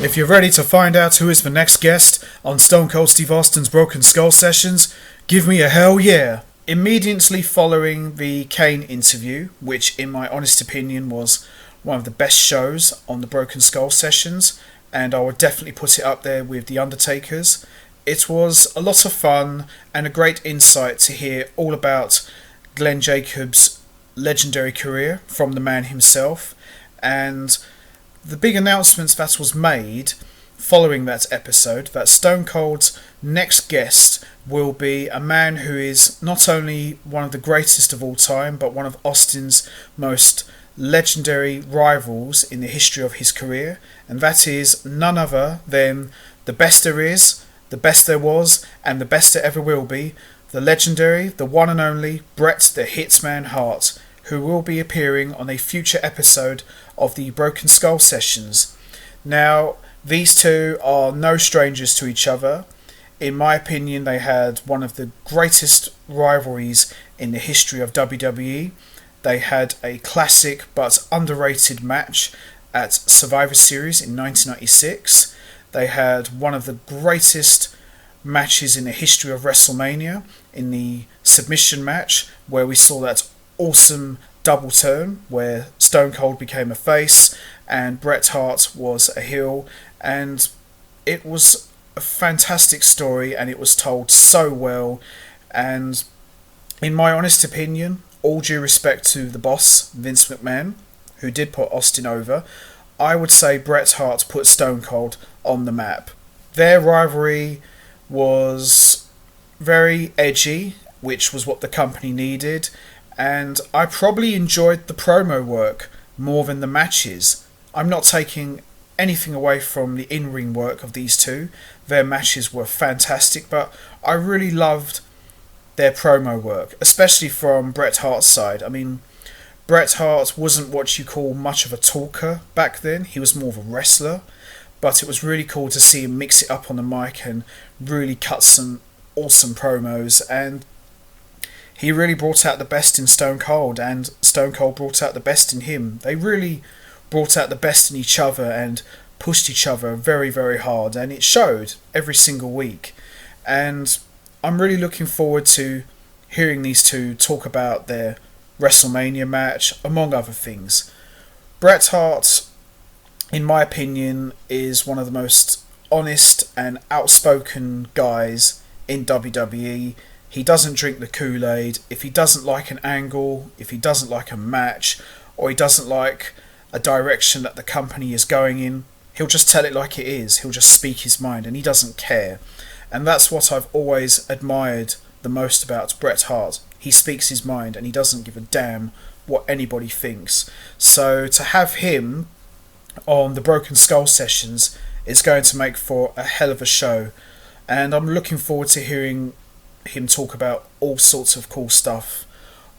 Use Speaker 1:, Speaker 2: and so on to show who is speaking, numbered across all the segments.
Speaker 1: If you're ready to find out who is the next guest on Stone Cold Steve Austin's Broken Skull Sessions, give me a hell yeah! Immediately following the Kane interview, which in my honest opinion was one of the best shows on the Broken Skull Sessions, and I would definitely put it up there with The Undertaker's, it was a lot of fun and a great insight to hear all about Glenn Jacobs' legendary career from the man himself, and the big announcements that was made following that episode, that Stone Cold's next guest will be a man who is not only one of the greatest of all time, but one of Austin's most legendary rivals in the history of his career, and that is none other than the best there is, the best there was, and the best there ever will be, the legendary, the one and only Bret the Hitman Hart, who will be appearing on a future episode of the Broken Skull Sessions. Now, these two are no strangers to each other. In my opinion, they had one of the greatest rivalries in the history of WWE. They had a classic but underrated match at Survivor Series in 1996. They had one of the greatest matches in the history of WrestleMania in the submission match, where we saw that awesome double turn where Stone Cold became a face and Bret Hart was a heel, and it was a fantastic story and it was told so well. And in my honest opinion, all due respect to the boss Vince McMahon, who did put Austin over, I would say Bret Hart put Stone Cold on the map. Their rivalry was very edgy, which was what the company needed, and I probably enjoyed the promo work more than the matches. I'm not taking anything away from the in-ring work of these two. Their matches were fantastic, but I really loved their promo work, especially from Bret Hart's side. I mean, Bret Hart wasn't what you call much of a talker back then. He was more of a wrestler, but it was really cool to see him mix it up on the mic and really cut some awesome promos, and he really brought out the best in Stone Cold, and Stone Cold brought out the best in him. They really brought out the best in each other and pushed each other very, very hard, and it showed every single week. And I'm really looking forward to hearing these two talk about their WrestleMania match, among other things. Bret Hart, in my opinion, is one of the most honest and outspoken guys in WWE. He doesn't drink the Kool-Aid. If he doesn't like an angle, if he doesn't like a match, or he doesn't like a direction that the company is going in, he'll just tell it like it is. He'll just speak his mind, and he doesn't care. And that's what I've always admired the most about Bret Hart. He speaks his mind, and he doesn't give a damn what anybody thinks. So to have him on the Broken Skull Sessions is going to make for a hell of a show, and I'm looking forward to hearing him talk about all sorts of cool stuff.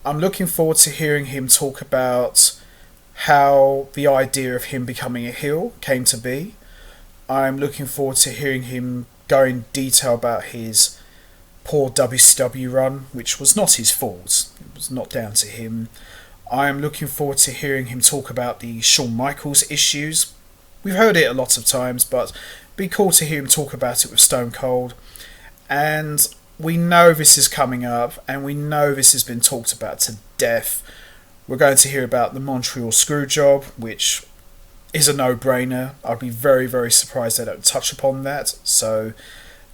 Speaker 1: I'm looking forward to hearing him talk about how the idea of him becoming a heel came to be. I'm looking forward to hearing him go in detail about his poor WCW run, which was not his fault. It was not down to him. I'm looking forward to hearing him talk about the Shawn Michaels issues. We've heard it a lot of times, but it'd be cool to hear him talk about it with Stone Cold. And we know this is coming up, and we know this has been talked about to death. We're going to hear about the Montreal Screwjob, which is a no-brainer. I'd be very, very surprised they don't touch upon that. So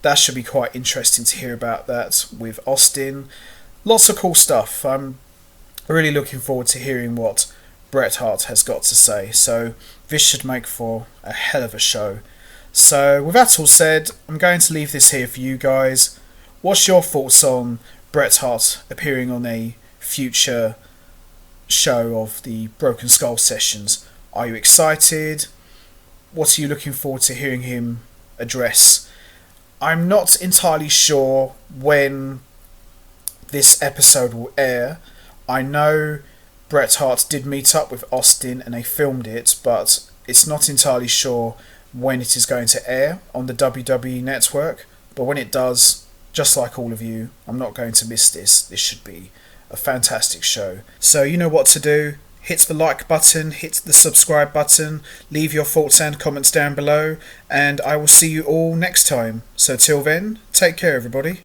Speaker 1: that should be quite interesting to hear about that with Austin. Lots of cool stuff. I'm really looking forward to hearing what Bret Hart has got to say. So this should make for a hell of a show. So with that all said, I'm going to leave this here for you guys. What's your thoughts on Bret Hart appearing on a future show of the Broken Skull Sessions? Are you excited? What are you looking forward to hearing him address? I'm not entirely sure when this episode will air. I know Bret Hart did meet up with Austin and they filmed it, but it's not entirely sure when it is going to air on the WWE network. But when it does, just like all of you, I'm not going to miss this. This should be a fantastic show. So you know what to do. hit the like button, hit the subscribe button, leave your thoughts and comments down below, and I will see you all next time. So till then, take care everybody.